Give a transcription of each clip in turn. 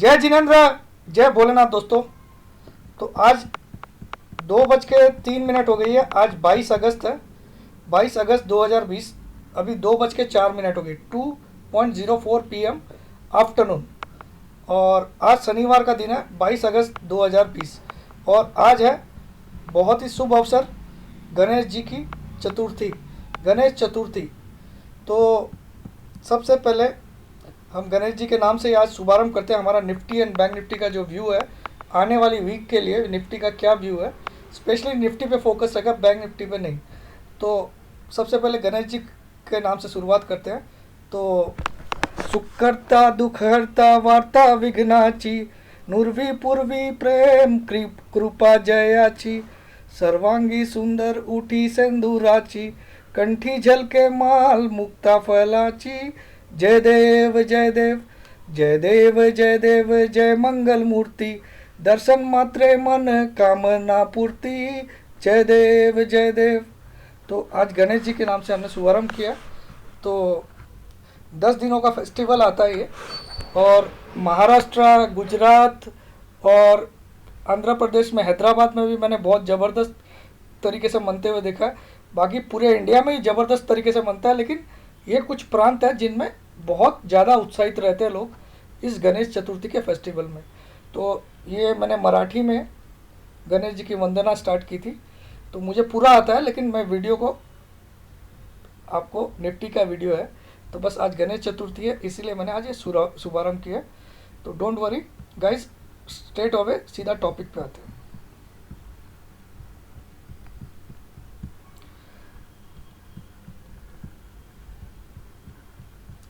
जय जिनेन्द्र, जय भोलेनाथ दोस्तों। तो आज 2:03 हो गई है। आज 22 अगस्त है। 22 अगस्त 2020। अभी 2:04 हो गई, 2:04 PM आफ्टरनून। और आज शनिवार का दिन है, 22 अगस्त 2020। और आज है बहुत ही शुभ अवसर, गणेश जी की चतुर्थी, गणेश चतुर्थी। तो सबसे पहले हम गणेश जी के नाम से आज शुभारंभ करते हैं। हमारा निफ्टी एंड बैंक निफ्टी का जो व्यू है आने वाली वीक के लिए, निफ्टी का क्या व्यू है, स्पेशली निफ्टी पे फोकस रहेगा, बैंक निफ्टी पे नहीं। तो सबसे पहले गणेश जी के नाम से शुरुआत करते हैं। तो सुखकर्ता दुखहर्ता वार्ता विघ्नाची, नुर्वी पूर्वी प्रेम कृपा जयाची, सर्वांगी सुंदर उठी सिंदूराची, कंठी झलके माल मुक्ता फलाची। जय देव जय देव, जय देव जय देव, जय मंगल मूर्ति, दर्शन मात्रे मन कामना पूर्ति। जय देव जय देव। तो आज गणेश जी के नाम से हमने शुभारंभ किया। तो 10 दिनों का फेस्टिवल आता है ये। और महाराष्ट्र, गुजरात और आंध्र प्रदेश में, हैदराबाद में भी मैंने बहुत ज़बरदस्त तरीके से मनते हुए देखा है। बाकी पूरे इंडिया में ही ज़बरदस्त तरीके से मनता है, लेकिन ये कुछ प्रांत है जिनमें बहुत ज़्यादा उत्साहित रहते हैं लोग इस गणेश चतुर्थी के फेस्टिवल में। तो ये मैंने मराठी में गणेश जी की वंदना स्टार्ट की थी, तो मुझे पूरा आता है, लेकिन मैं वीडियो को आपको, निफ्टी का वीडियो है, तो बस आज गणेश चतुर्थी है इसीलिए मैंने आज ये शुभारंभ किया। तो don't worry guys, straight away सीधा टॉपिक पे आते हैं।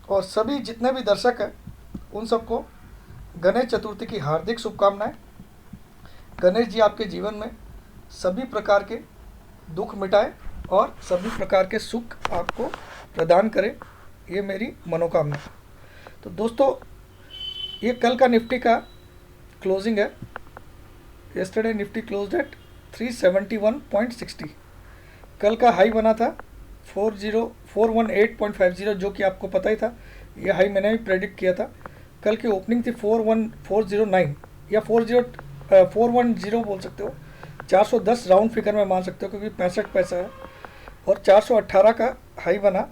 और सभी जितने भी दर्शक हैं उन सबको गणेश चतुर्थी की हार्दिक शुभकामनाएं। गणेश जी आपके जीवन में सभी प्रकार के दुख मिटाए और सभी प्रकार के सुख आपको प्रदान करे, ये मेरी मनोकामना। तो दोस्तों, ये कल का निफ्टी का क्लोजिंग है। Yesterday Nifty closed eight 371.60। कल का हाई बना था 418.50, जो कि आपको पता ही था। ये हाई मैंने भी प्रेडिक्ट किया था। कल की ओपनिंग थी 41409 या 410 बोल सकते हो, 410 राउंड फिगर में मान सकते हो, क्योंकि 65 पैसा है। और 418 का हाई बना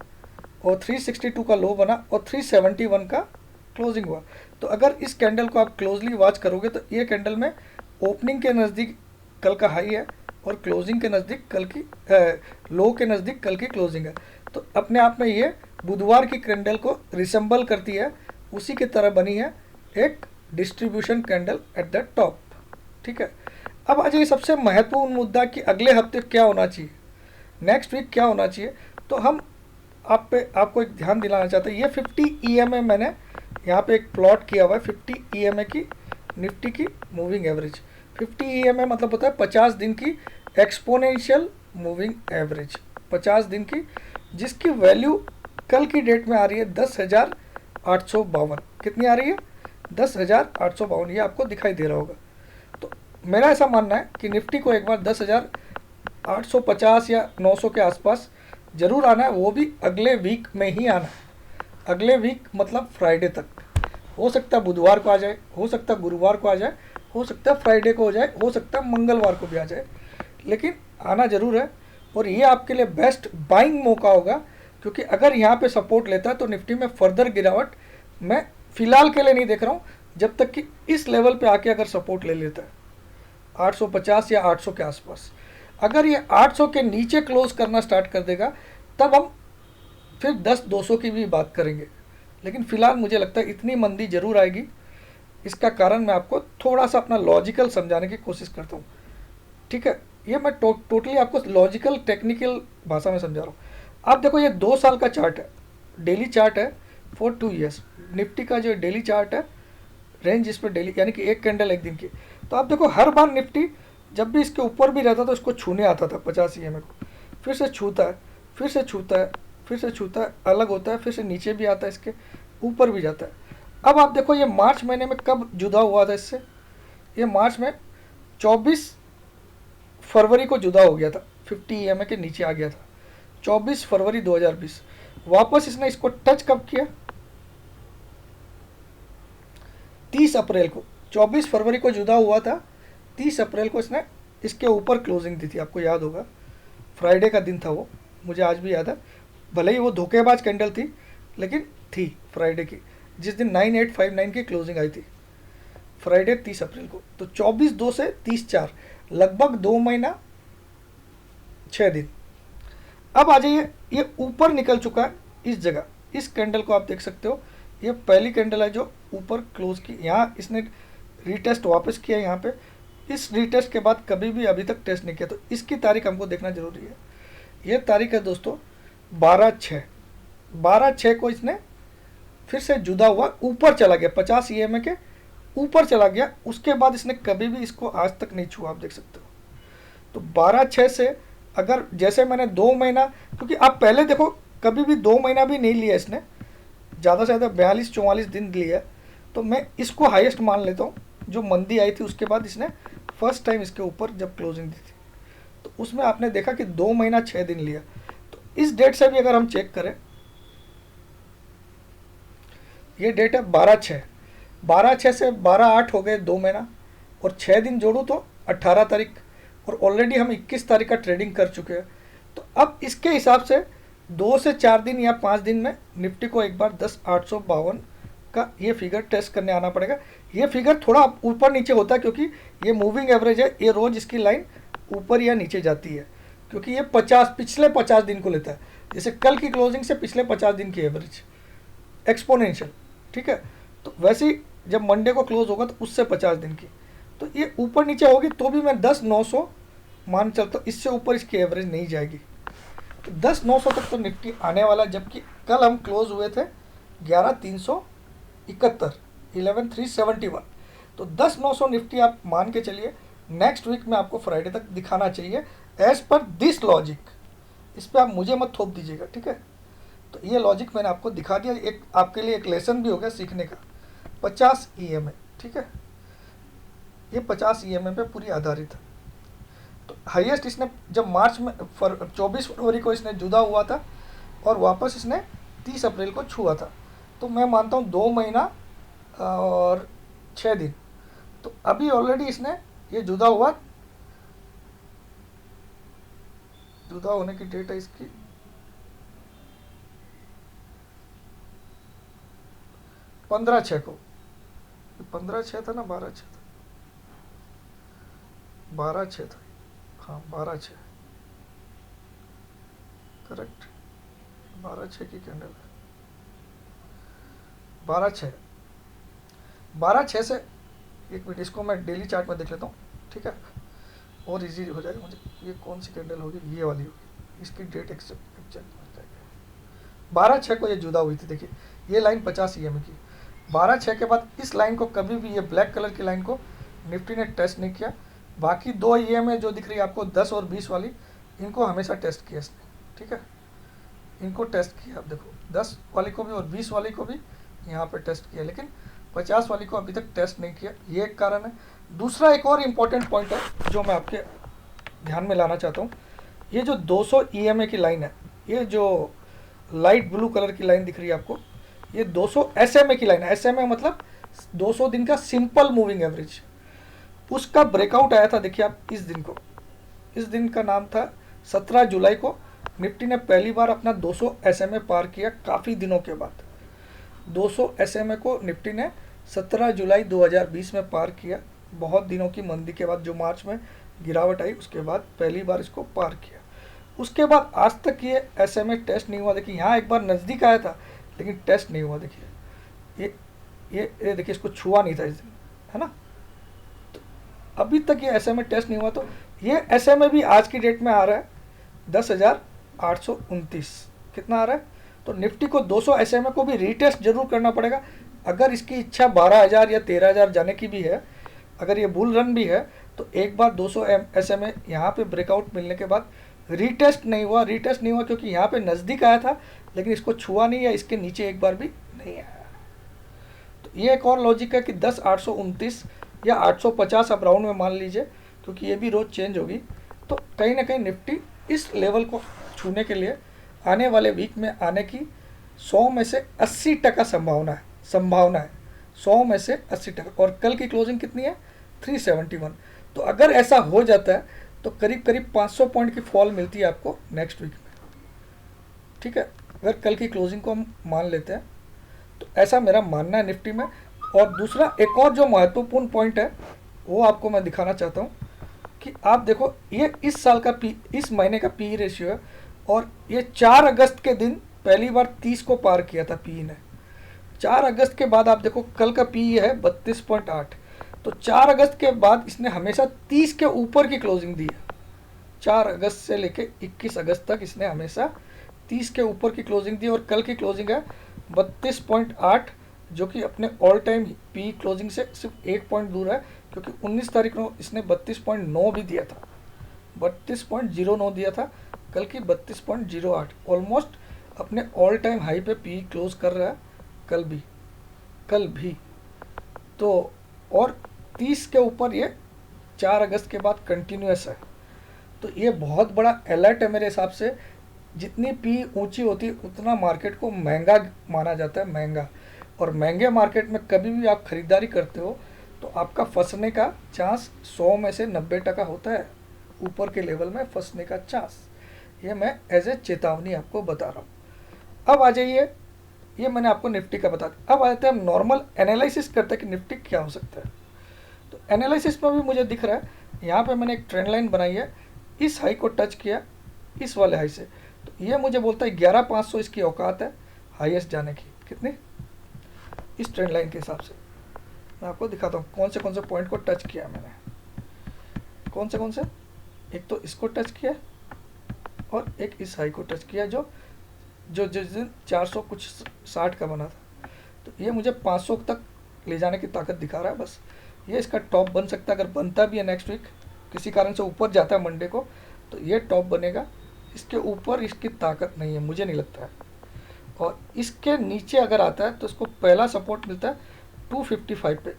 और 362 का लो बना और 371 का क्लोजिंग हुआ। तो अगर इस कैंडल को आप क्लोजली वॉच करोगे तो ये कैंडल में ओपनिंग के नज़दीक कल का हाई है और क्लोजिंग के नज़दीक कल की लो के नज़दीक कल की क्लोजिंग है। तो अपने आप में ये बुधवार की कैंडल को रिसेंबल करती है, उसी की तरह बनी है एक distribution candle at the top. ठीक है, अब आ जाइए सबसे महत्वपूर्ण मुद्दा कि अगले हफ्ते क्या होना चाहिए, नेक्स्ट वीक क्या होना चाहिए। तो हम आपको एक ध्यान दिलाना चाहते हैं। ये 50 EMA मैंने यहाँ पे एक प्लॉट किया हुआ है, 50 EMA की निफ्टी की मूविंग एवरेज। 50 EMA मतलब होता है 50 दिन की एक्सपोनेंशियल मूविंग एवरेज, 50 दिन की, जिसकी वैल्यू कल की डेट में आ रही है 10,852। कितनी आ रही है? 10,852। ये आपको दिखाई दे रहा होगा। तो मेरा ऐसा मानना है कि निफ्टी को एक बार 10,850 या 900 के आसपास ज़रूर आना है, वो भी अगले वीक में ही आना है। अगले वीक मतलब फ्राइडे तक। हो सकता है बुधवार को आ जाए, हो सकता है गुरुवार को आ जाए, हो सकता है फ्राइडे को हो जाए, हो सकता है मंगलवार को भी आ जाए, लेकिन आना ज़रूर है। और ये आपके लिए बेस्ट बाइंग मौका होगा, क्योंकि अगर यहाँ पे सपोर्ट लेता है तो निफ्टी में फर्दर गिरावट मैं फ़िलहाल के लिए नहीं देख रहा हूँ, जब तक कि इस लेवल पे आके अगर सपोर्ट ले लेता है 850 या 800 के आसपास। अगर ये 800 के नीचे क्लोज करना स्टार्ट कर देगा तब हम फिर 10-200 की भी बात करेंगे, लेकिन फ़िलहाल मुझे लगता है इतनी मंदी ज़रूर आएगी। इसका कारण मैं आपको थोड़ा सा अपना लॉजिकल समझाने की कोशिश करता हूँ। ठीक है, ये मैं टोटली आपको लॉजिकल टेक्निकल भाषा में समझा रहा हूँ। आप देखो, ये 2 साल का चार्ट है, डेली चार्ट है फॉर 2 ईयर्स। निफ्टी का जो डेली चार्ट है, रेंज इस पर डेली, यानी कि एक कैंडल एक दिन की। तो आप देखो, हर बार निफ्टी जब भी इसके ऊपर भी रहता तो इसको छूने आता था 50 EMA को, फिर से छूता है, फिर से छूता है, फिर से छूता है, अलग होता है, फिर से नीचे भी आता है, इसके ऊपर भी जाता है। अब आप देखो, ये मार्च महीने में कब जुदा हुआ था इससे? ये मार्च में 24 फरवरी को जुदा हो गया था, 50 EMA के नीचे आ गया था 24 फरवरी 2020। वापस इसने इसको टच कब किया? 30 अप्रैल को, 24 फरवरी को जुदा हुआ था, 30 अप्रैल को इसने इसके ऊपर क्लोजिंग दी थी, आपको याद होगा, फ्राइडे का दिन था वो, मुझे आज भी याद है, भले ही वो धोखेबाज कैंडल थी लेकिन थी फ्राइडे की, जिस दिन 9859 की क्लोजिंग आई थी, फ्राइडे 30 अप्रैल को। तो 24/2 से 30/4, लगभग 2 महीना 6 दिन। अब आ जाइए, ये ऊपर निकल चुका है इस जगह, इस कैंडल को आप देख सकते हो, ये पहली कैंडल है जो ऊपर क्लोज की, यहाँ इसने रीटेस्ट वापस किया यहाँ पे, इस रीटेस्ट के बाद कभी भी अभी तक टेस्ट नहीं किया, तो इसकी तारीख हमको देखना जरूरी है। ये तारीख है दोस्तों 12/6, 12/6 को इसने फिर से जुदा हुआ, ऊपर चला गया, 50 EMA के ऊपर चला गया, उसके बाद इसने कभी भी इसको आज तक नहीं छुआ, आप देख सकते हो। तो 12/6 से अगर जैसे मैंने 2 महीना, क्योंकि आप पहले देखो कभी भी 2 महीना भी नहीं लिया इसने, ज़्यादा से ज़्यादा 42-44 दिन लिया, तो मैं इसको हाईएस्ट मान लेता हूँ। जो मंदी आई थी उसके बाद इसने फर्स्ट टाइम इसके ऊपर जब क्लोजिंग दी थी, तो उसमें आपने देखा कि 2 महीना 6 दिन लिया। तो इस डेट से भी अगर हम चेक करें, ये डेट है 12/6, 12/6 से 12/8 हो गए 2 महीना, और 6 दिन जोड़ूँ तो 18 तारीख, और ऑलरेडी हम 21 तारीख का ट्रेडिंग कर चुके हैं। तो अब इसके हिसाब से 2 से 4 दिन या 5 दिन में निफ्टी को एक बार 10,852 का ये फिगर टेस्ट करने आना पड़ेगा। ये फिगर थोड़ा ऊपर नीचे होता है क्योंकि ये मूविंग एवरेज है, ये रोज इसकी लाइन ऊपर या नीचे जाती है, क्योंकि ये पिछले 50 दिन को लेता है, जैसे कल की क्लोजिंग से पिछले 50 दिन की एवरेज एक्सपोनेंशियल, ठीक है। तो वैसे ही जब मंडे को क्लोज होगा तो उससे 50 दिन की, तो ये ऊपर नीचे होगी, तो भी मैं 10,900 मान चलता हूँ, इससे ऊपर इसकी एवरेज नहीं जाएगी। तो 10,900 तक तो निफ्टी आने वाला, जबकि कल हम क्लोज हुए थे 11,371, 11,371, तो 10,900 निफ्टी आप मान के चलिए। नेक्स्ट वीक में आपको फ्राइडे तक दिखाना चाहिए एज पर दिस लॉजिक, इस पर आप मुझे मत थोप दीजिएगा, ठीक है। तो ये लॉजिक मैंने आपको दिखा दिया, एक आपके लिए एक लेसन भी हो गया सीखने का। 50 EMA, ठीक है, ये 50 EMA पे पूरी आधारित है। तो हाईएस्ट इसने जब मार्च में 24 फरवरी को इसने जुदा हुआ था और वापस इसने 30 अप्रैल को छुआ था, तो मैं मानता हूँ 2 महीना और 6 दिन। तो अभी ऑलरेडी इसने ये जुदा होने की डेट है इसकी 15/6 को, 15/6 था ना, 12/6 था, 12/6 था, हाँ 12/6 करेक्ट, 12/6 की कैंडल है, 12/6 से, एक मिनट इसको मैं डेली चार्ट में देख लेता हूँ, ठीक है, और इजी हो जाएगा मुझे। ये कौन सी कैंडल होगी, ये वाली होगी, इसकी डेट एग्जैक्ट मिल जाएगी। 12/6 को ये जुदा हुई थी, देखिए ये लाइन 50 EMA की, 12/6 के बाद इस लाइन को कभी भी, ये ब्लैक कलर की लाइन को निफ्टी ने टेस्ट नहीं किया। बाकी 2 EMA जो दिख रही है आपको 10 और 20 वाली, इनको हमेशा टेस्ट किया इसने, ठीक है, इनको टेस्ट किया। आप देखो 10 वाली को भी और 20 वाली को भी यहाँ पे टेस्ट किया, लेकिन 50 वाली को अभी तक टेस्ट नहीं किया, ये एक कारण है। दूसरा एक और इम्पॉर्टेंट पॉइंट है जो मैं आपके ध्यान में लाना चाहता हूँ, ये जो 200 EMA की लाइन है, ये जो लाइट ब्लू कलर की लाइन दिख रही है आपको, ये 200 SMA की लाइन है। SMA मतलब 200 दिन का सिंपल मूविंग एवरेज, उसका ब्रेकआउट आया था। देखिए आप इस दिन को, इस दिन का नाम था 17 जुलाई को निफ्टी ने पहली बार अपना 200 SMA पार किया काफ़ी दिनों के बाद। 200 SMA को निफ्टी ने 17 जुलाई 2020 में पार किया, बहुत दिनों की मंदी के बाद, जो मार्च में गिरावट आई उसके बाद पहली बार इसको पार किया। उसके बाद आज तक ये SMA टेस्ट नहीं हुआ। देखिए यहाँ एक बार नज़दीक आया था लेकिन टेस्ट नहीं हुआ। देखिए ये देखिए इसको छुआ नहीं था इस दिन, है ना। तो अभी तक ये SMA टेस्ट नहीं हुआ, तो ये SMA भी आज की डेट में आ रहा है 10,829, कितना आ रहा है। तो निफ्टी को 200 SMA को भी रीटेस्ट जरूर करना पड़ेगा। अगर इसकी इच्छा 12,000 या 13,000 जाने की भी है, अगर ये बुल रन भी है, तो एक बार 200 SMA यहाँ पे ब्रेकआउट मिलने के बाद रीटेस्ट नहीं हुआ क्योंकि यहाँ पे नज़दीक आया था लेकिन इसको छुआ नहीं, या इसके नीचे एक बार भी नहीं आया। तो ये एक और लॉजिक है कि 10,829 या 850 आप राउंड में मान लीजिए, क्योंकि ये भी रोज़ चेंज होगी। तो कहीं ना कहीं निफ्टी इस लेवल को छूने के लिए आने वाले वीक में आने की 100 में से 80% संभावना है। 100 में से 80 टका, और कल की क्लोजिंग कितनी है 371। तो अगर ऐसा हो जाता है तो करीब करीब 500 पॉइंट की फॉल मिलती है आपको नेक्स्ट वीक में, ठीक है, अगर कल की क्लोजिंग को हम मान लेते हैं तो ऐसा मेरा मानना है निफ्टी में। और दूसरा एक और जो महत्वपूर्ण पॉइंट है वो आपको मैं दिखाना चाहता हूँ कि आप देखो ये इस साल का इस महीने का पी रेशियो है, और ये 4 अगस्त के दिन पहली बार 30 को पार किया था पी ने। 4 अगस्त के बाद आप देखो कल का पी है 32.8, तो 4 अगस्त के बाद इसने हमेशा 30 के ऊपर की क्लोजिंग दी है। 4 अगस्त से लेके 21 अगस्त तक इसने हमेशा 30 के ऊपर की क्लोजिंग दी, और कल की क्लोजिंग है 32.8, जो कि अपने ऑल टाइम पी क्लोजिंग से सिर्फ 1 पॉइंट दूर है, क्योंकि 19 तारीख को इसने 32.9 भी दिया था, 32.09 दिया था, कल की 32.08, ऑलमोस्ट अपने ऑल टाइम हाई पे पी क्लोज कर रहा है कल भी। तो और 30 के ऊपर ये 4 अगस्त के बाद कंटिन्यूस है। तो ये बहुत बड़ा अलर्ट है मेरे हिसाब से। जितनी पी ऊंची होती है उतना मार्केट को महंगा माना जाता है, महंगा, और महंगे मार्केट में कभी भी आप खरीदारी करते हो तो आपका फंसने का चांस 100 में से 90 टका होता है, ऊपर के लेवल में फंसने का चांस। ये मैं एज ए चेतावनी आपको बता रहा हूँ। अब आ जाइए, ये मैंने आपको निफ्टी का बता दिया। अब आ जाते हैं हम नॉर्मल एनालिसिस करते हैं कि निफ्टी क्या हो सकता है। तो एनालिसिस में भी मुझे दिख रहा है, यहाँ पे मैंने एक ट्रेंड लाइन बनाई है, इस हाई को टच किया इस वाले हाई से, तो ये मुझे बोलता है 11,500 इसकी औकात है हाईएस्ट जाने की। कितनी? इस ट्रेंड लाइन के हिसाब से मैं आपको दिखाता हूँ कौन से पॉइंट को टच किया है मैंने, कौन से। एक तो इसको टच किया और एक इस हाई को टच किया जो जिस दिन 400 कुछ 60 का बना था। तो ये मुझे 500 तक ले जाने की ताकत दिखा रहा है बस। ये इसका टॉप बन सकता है, अगर बनता भी है नेक्स्ट वीक, किसी कारण से ऊपर जाता है मंडे को, तो ये टॉप बनेगा। इसके ऊपर इसकी ताकत नहीं है, मुझे नहीं लगता है। और इसके नीचे अगर आता है तो इसको पहला सपोर्ट मिलता है 255 पे।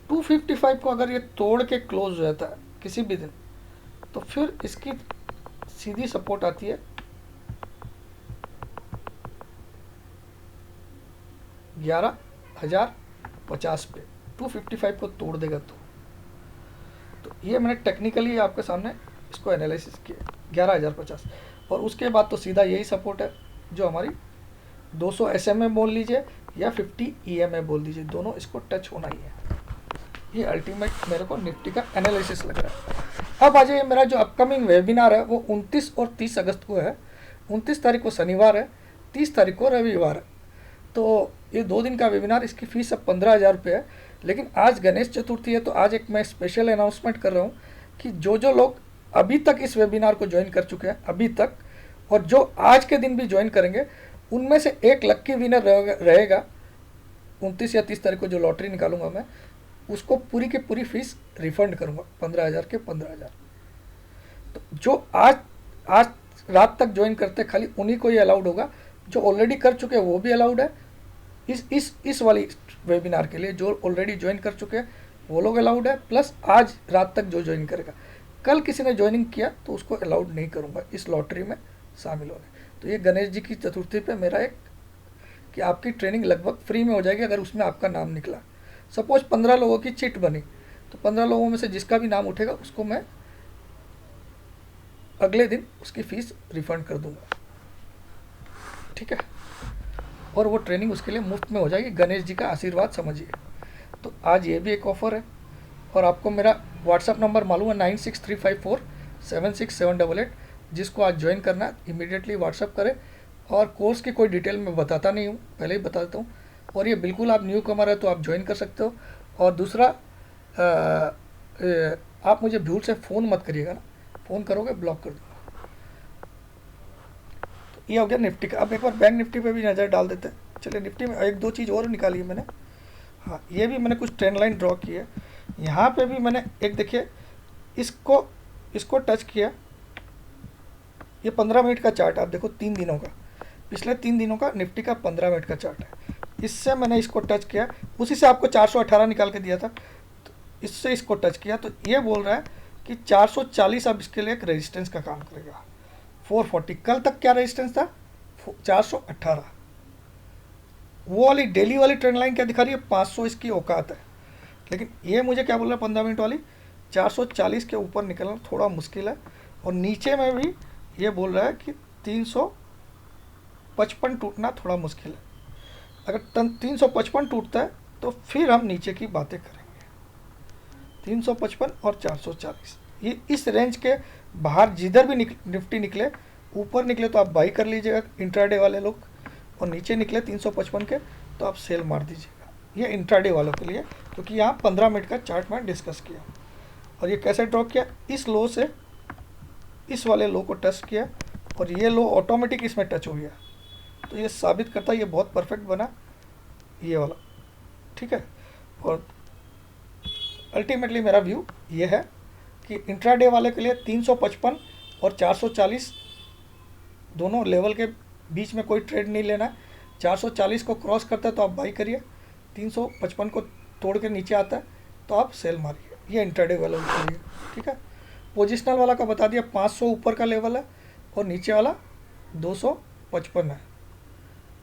255 को अगर ये तोड़ के क्लोज हो जाता है किसी भी दिन, तो फिर इसकी सीधी सपोर्ट आती है 11,050 पे। 255 को तोड़ देगा तो ये मैंने टेक्निकली आपके सामने इसको एनालिसिस किया 11,050। और उसके बाद तो सीधा यही सपोर्ट है जो हमारी 200 SMA बोल लीजिए या 50 EMA बोल दीजिए, दोनों इसको टच होना ही है। ये अल्टीमेट मेरे को निफ्टी का एनालिसिस लग रहा है। अब आ जाइए, मेरा जो अपकमिंग वेबिनार है वो 29 और 30 अगस्त को है। 29 तारीख को शनिवार है, 30 तारीख को रविवार है। तो ये 2 दिन का वेबिनार, इसकी फ़ीस अब 15,000 रुपये है। लेकिन आज गणेश चतुर्थी है, तो आज एक मैं स्पेशल अनाउंसमेंट कर रहा हूँ कि जो लोग अभी तक इस वेबिनार को ज्वाइन कर चुके हैं अभी तक, और जो आज के दिन भी ज्वाइन करेंगे, उनमें से एक लक्की विनर रहेगा 29 या 30 तारीख को जो लॉटरी निकालूंगा मैं, उसको पूरी की पूरी फीस रिफंड करूंगा, 15,000 के 15,000। तो जो आज रात तक ज्वाइन करते खाली उन्हीं को ये अलाउड होगा। जो ऑलरेडी कर चुके हैं वो भी अलाउड है। इस वाली वेबिनार के लिए जो ऑलरेडी ज्वाइन कर चुके हैं वो लोग अलाउड है, प्लस आज रात तक जो ज्वाइन करेगा। कल किसी ने ज्वाइनिंग किया तो उसको अलाउड नहीं करूँगा इस लॉटरी में शामिल होने। तो ये गणेश जी की चतुर्थी पे मेरा एक कि आपकी ट्रेनिंग लगभग फ्री में हो जाएगी अगर उसमें आपका नाम निकला। सपोज 15 लोगों की चिट बनी, तो 15 लोगों में से जिसका भी नाम उठेगा उसको मैं अगले दिन उसकी फ़ीस रिफ़ंड कर दूंगा, ठीक है। और वो ट्रेनिंग उसके लिए मुफ्त में हो जाएगी, गणेश जी का आशीर्वाद समझिए। तो आज ये भी एक ऑफ़र है। और आपको मेरा व्हाट्सअप नंबर मालूम है 9635476788, जिसको आज ज्वाइन करना है इमीडिएटली व्हाट्सअप करें। और कोर्स की कोई डिटेल मैं बताता नहीं हूँ, पहले ही बता देता हूँ। और ये बिल्कुल आप न्यू कमर है तो आप ज्वाइन कर सकते हो। और दूसरा आप मुझे भूल से फ़ोन मत करिएगा ना, फ़ोन करोगे ब्लॉक कर दूँगा। तो ये हो गया निफ्टी का। अब एक बार बैंक निफ्टी पे भी नज़र डाल देते हैं। चलिए, निफ्टी में 1-2 चीज़ और निकाली है मैंने। हाँ, ये भी मैंने कुछ ट्रेंड लाइन ड्रॉ की है। यहाँ पे भी मैंने एक देखिए इसको टच किया। ये 15 मिनट का चार्ट आप देखो, 3 दिनों का, पिछले 3 दिनों का निफ्टी का 15 मिनट का चार्ट है। इससे मैंने इसको टच किया, उसी से आपको 418 निकाल के दिया था, तो इससे इसको टच किया। तो ये बोल रहा है कि 440 अब इसके लिए एक रेजिस्टेंस का काम करेगा। 440 कल तक क्या रेजिस्टेंस था 418, वो वाली डेली वाली ट्रेंड लाइन क्या दिखा रही है, 500 इसकी औकात है। लेकिन ये मुझे क्या बोल रहा है 15 मिनट वाली, 440 के ऊपर निकलना थोड़ा मुश्किल है। और नीचे में भी ये बोल रहा है कि 355 टूटना थोड़ा मुश्किल है। अगर 355 टूटता है तो फिर हम नीचे की बातें करेंगे। 355 और 440 ये इस रेंज के बाहर जिधर भी निफ्टी निकले, ऊपर निकले तो आप बाई कर लीजिएगा इंट्राडे वाले लोग, और नीचे निकले 355 के तो आप सेल मार दीजिएगा। ये इंट्राडे वालों के लिए, क्योंकि यहाँ 15 मिनट का चार्ट मैं डिस्कस किया। और ये कैसे ड्रॉप किया, इस लो से इस वाले लो को टच किया और ये लो ऑटोमेटिक इसमें टच हो गया। तो ये साबित करता है ये बहुत परफेक्ट बना ये वाला, ठीक है। और अल्टीमेटली मेरा व्यू ये है कि इंट्राडे वाले के लिए 355 और 440 दोनों लेवल के बीच में कोई ट्रेड नहीं लेना। 440 को क्रॉस करता है तो आप बाई करिए, 355 को तोड़ के नीचे आता है तो आप सेल मारिए। ये इंट्राडे वाला के लिए, ठीक है। पोजिशनल वाला का बता दिया 500 ऊपर का लेवल है और नीचे वाला 255 है।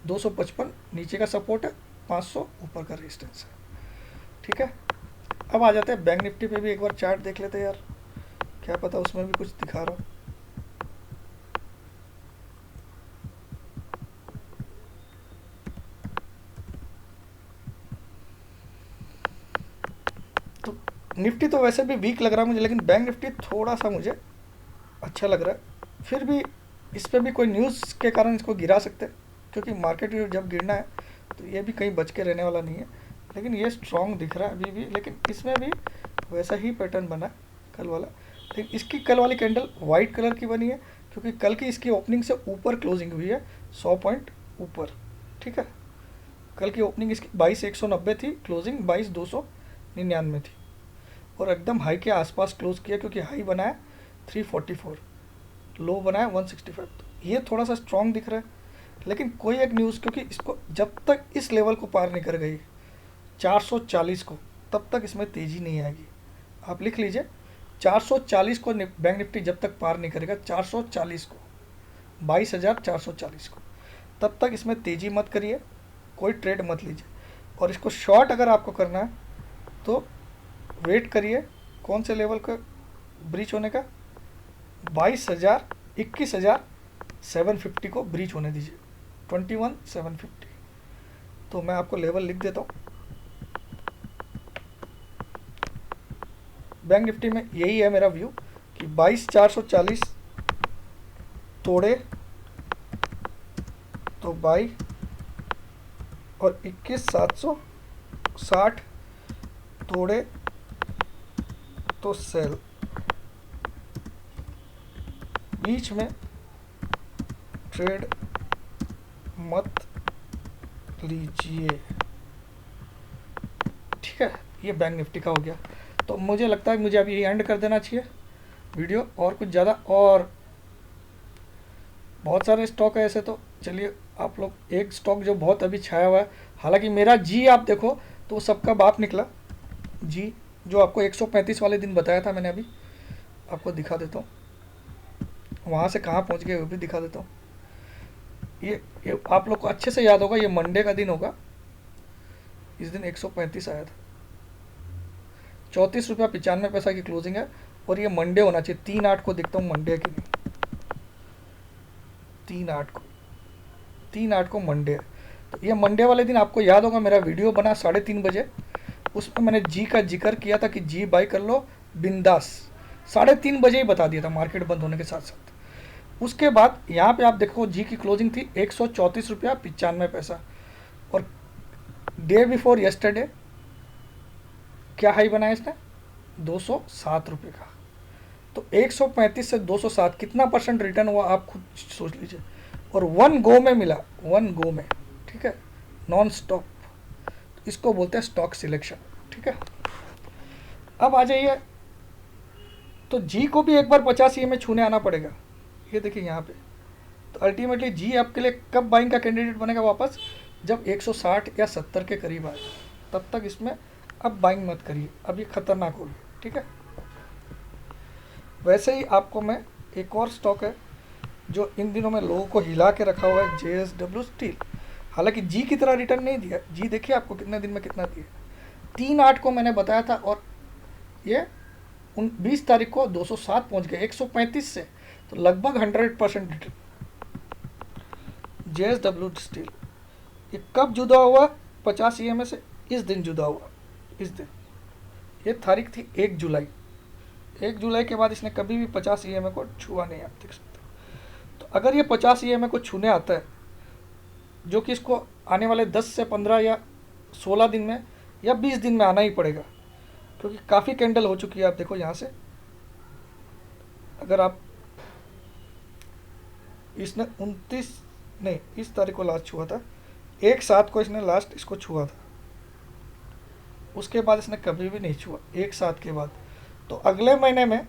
255 नीचे का सपोर्ट है, 500 ऊपर का रेजिस्टेंस है, ठीक है। अब आ जाते हैं बैंक निफ्टी पे भी एक बार चार्ट देख लेते हैं यार, क्या पता उसमें भी कुछ दिखा रहा हो। तो निफ्टी तो वैसे भी वीक लग रहा है मुझे, लेकिन बैंक निफ्टी थोड़ा सा मुझे अच्छा लग रहा है। फिर भी इस पर भी कोई न्यूज़ के कारण इसको गिरा सकते हैं, क्योंकि मार्केट जब गिरना है तो ये भी कहीं बच के रहने वाला नहीं है। लेकिन ये स्ट्रॉन्ग दिख रहा है अभी भी, लेकिन इसमें भी वैसा ही पैटर्न बना है कल वाला। लेकिन इसकी कल वाली कैंडल वाइट कलर की बनी है, क्योंकि कल की इसकी ओपनिंग से ऊपर क्लोजिंग हुई है, 100 पॉइंट ऊपर, ठीक है। कल की ओपनिंग इसकी 22,190 थी, क्लोजिंग 22,299 थी, और एकदम हाई के आसपास क्लोज किया, क्योंकि हाई बना है 344, लो बना है 165। तो ये थोड़ा सा स्ट्रॉन्ग दिख रहा है। लेकिन कोई एक न्यूज़, क्योंकि इसको जब तक इस लेवल को पार नहीं कर गई 440 को, तब तक इसमें तेज़ी नहीं आएगी। आप लिख लीजिए 440 को बैंक निफ्टी जब तक पार नहीं करेगा, 440 को, 22,440 को, तब तक इसमें तेज़ी मत करिए, कोई ट्रेड मत लीजिए। और इसको शॉर्ट अगर आपको करना है तो वेट करिए कौन से लेवल का ब्रीच होने का, 21,750 को ब्रीच होने दीजिए, 21,750। तो मैं आपको लेवल लिख देता हूँ। बैंक निफ्टी में यही है मेरा व्यू कि 22,440 तोड़े तो बाई, और 21,760 तोड़े तो सेल। बीच में ट्रेड मत लीजिए, ठीक है। ये बैंक निफ्टी का हो गया। तो मुझे लगता है मुझे अभी एंड कर देना चाहिए वीडियो, और कुछ ज़्यादा, और बहुत सारे स्टॉक है ऐसे। तो चलिए, आप लोग एक स्टॉक जो बहुत अभी छाया हुआ है, हालांकि मेरा जी आप देखो तो सबका बाप निकला, जी जो आपको 135 वाले दिन बताया था मैंने, अभी आपको दिखा देता हूँ, वहाँ से कहाँ पहुँच गए वो भी दिखा देता हूँ। ये आप लोग को अच्छे से याद होगा, ये मंडे का दिन होगा, इस दिन 135 आया था, 34 रुपया 95 पैसा की क्लोजिंग है, और ये मंडे होना चाहिए। 3/8 को देखता हूँ मंडे की नहीं, 3/8 को मंडे है। तो ये मंडे वाले दिन आपको याद होगा मेरा वीडियो बना 3:30 बजे, उसमें मैंने जी का जिक्र किया था कि जी बाई कर लो बिंदास, 3:30 बजे ही बता दिया था, मार्केट बंद होने के साथ साथ। उसके बाद यहाँ पे आप देखो जी की क्लोजिंग थी 134 रुपया 95 पैसा, और डे बिफोर यस्टरडे क्या हाई बनाया इसने, 207 रुपये का। तो 135 से 207 कितना परसेंट रिटर्न हुआ आप खुद सोच लीजिए, और वन गो में मिला, वन गो में, ठीक है, नॉन स्टॉप। इसको बोलते हैं स्टॉक सिलेक्शन, ठीक है। अब आ जाइए, तो जी को भी एक बार 50 में छूने आना पड़ेगा। ये देखिए यहाँ पे, तो अल्टीमेटली जी आपके लिए कब बाइंग का कैंडिडेट बनेगा वापस, जब 160 या 70 के करीब आए, तब तक इसमें अब बाइंग मत करिए, अब ये खतरनाक होगी, ठीक है। वैसे ही आपको मैं एक और स्टॉक है जो इन दिनों में लोगों को हिला के रखा हुआ है, JSW स्टील। हालांकि जी की तरह रिटर्न नहीं दिया, जी देखिए आपको कितने दिन में कितना दिया, 3/8 को मैंने बताया था और ये 20 तारीख को 207 पहुंच गए 135 से, तो लगभग 100% रिटर्न। JSW स्टील ये कब जुदा हुआ 50 EMA से? इस दिन जुदा हुआ, इस दिन। ये तारीख थी 1 जुलाई। 1 जुलाई के बाद इसने कभी भी 50 EMA को छुआ नहीं, आप देख सकते हो। तो अगर ये 50 EMA को छूने आता है, जो कि इसको आने वाले 10 से 15 या 16 दिन में या 20 दिन में आना ही पड़ेगा, क्योंकि काफ़ी कैंडल हो चुकी है। आप देखो यहाँ से, अगर आप इसने 29 नहीं, इस तारीख को लास्ट छुआ था, 1/7 को इसने लास्ट इसको छुआ था, उसके बाद इसने कभी भी नहीं छुआ 1/7 के बाद। तो अगले महीने में,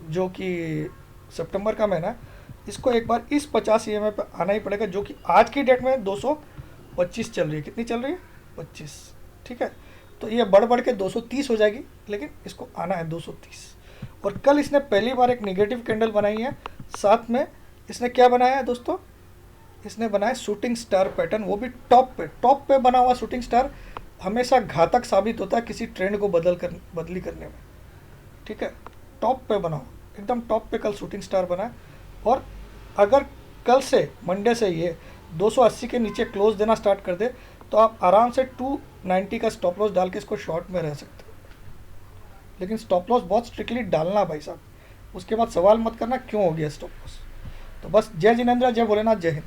जो कि सितंबर का महीना, इसको एक बार इस 50 EMA पे आना ही पड़ेगा, जो कि आज की डेट में 225 चल रही है। कितनी चल रही है? 25, ठीक है। तो ये बढ़ के 230 हो जाएगी, लेकिन इसको आना है 230। और कल इसने पहली बार एक नेगेटिव कैंडल बनाई है, साथ में इसने क्या बनाया है दोस्तों? इसने बनाया शूटिंग स्टार पैटर्न, वो भी टॉप पे बना हुआ शूटिंग स्टार हमेशा घातक साबित होता है किसी ट्रेंड को बदली करने में, ठीक है। टॉप पे बनाओ, एकदम टॉप पे कल शूटिंग स्टार बना है। और अगर कल से, मंडे से, ये 280 के नीचे क्लोज देना स्टार्ट कर दे, तो आप आराम से 290 का स्टॉप लॉस डाल के इसको शॉर्ट में रह सकते हो। लेकिन स्टॉप लॉस बहुत स्ट्रिक्टली डालना भाई साहब, उसके बाद सवाल मत करना क्यों हो गया स्टॉप लॉस। तो बस, जय जिनेंद्र, जय भोलेनाथ, जय हिंद।